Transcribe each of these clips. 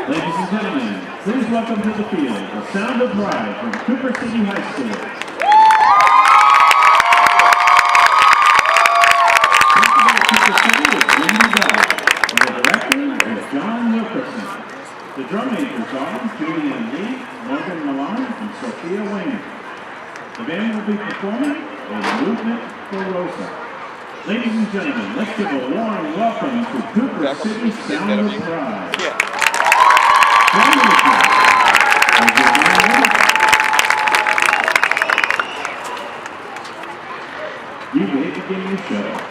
Ladies and gentlemen, please welcome to the field the Sound of Pride from Cooper City High School. Principal of Cooper City is Randy Bell, and the director is John Wilkerson. The drum majors are Julian Lee, Morgan Milan, and Sophia Wayne. The band will be performing a movement for Rosa. Ladies and gentlemen, let's give a warm welcome to Cooper City Sound of Pride. You may begin your show.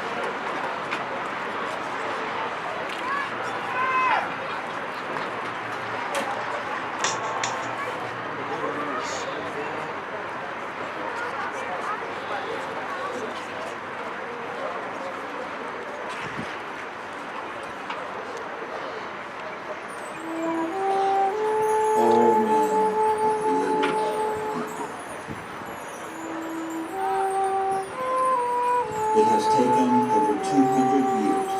It has taken over 200 years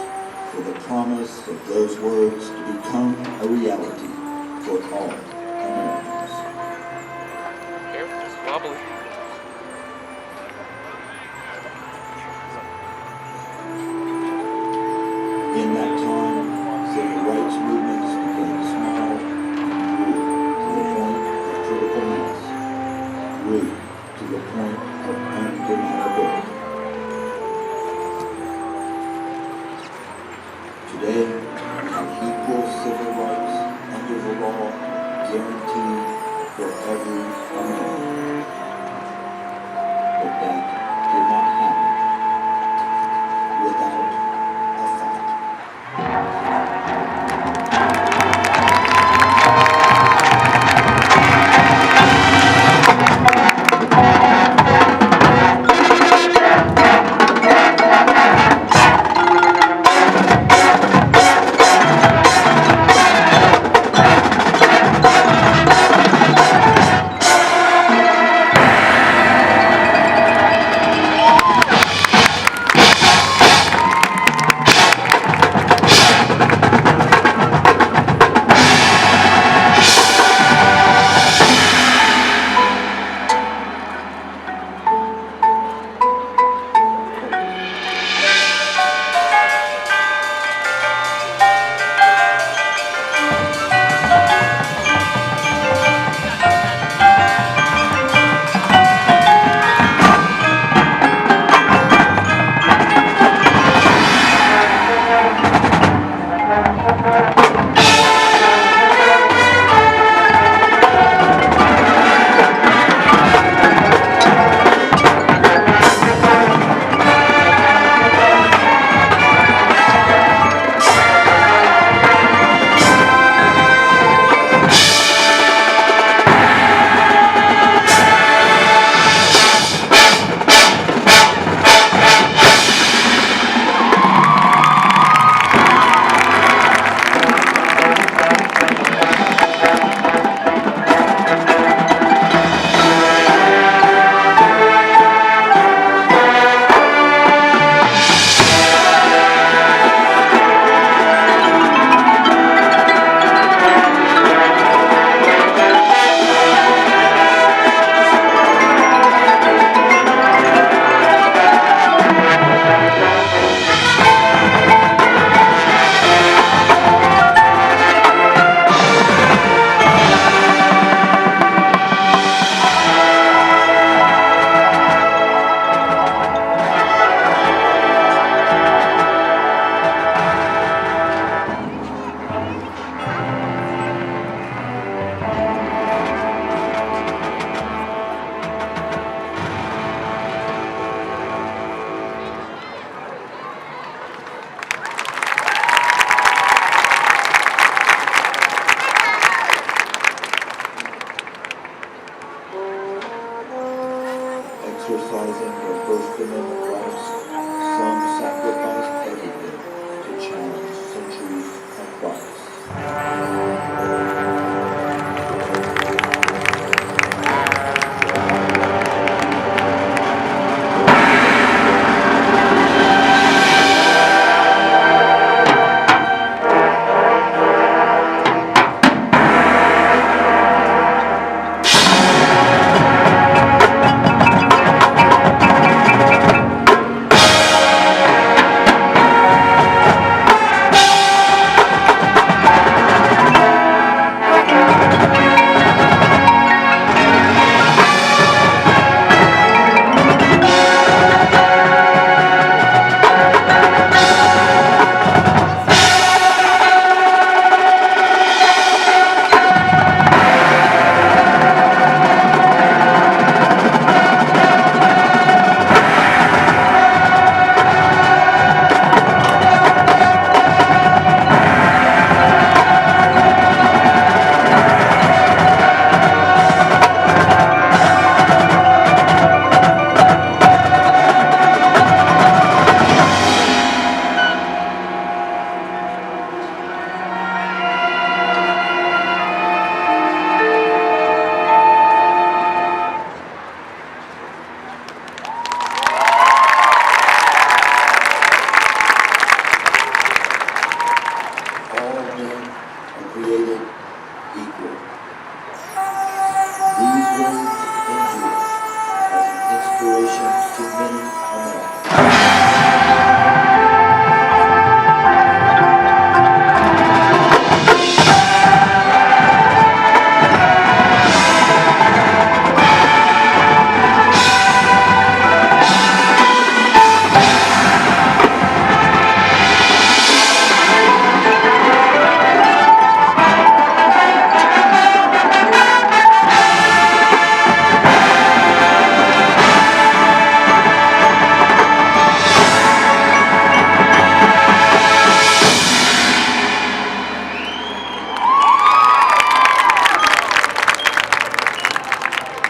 for the promise of those words to become a reality for all Americans. Careful, it's wobbly. In that time, civil rights movements began small and grew to the point of critical mass, grew to the point of undeniability. Today, we have equal civil rights under the law guaranteed for every American. created equal. These words endure as an inspiration to many Americans.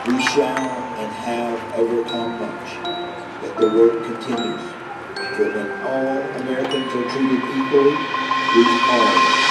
We shall and have overcome much, but the work continues. For when all Americans are treated equally, we all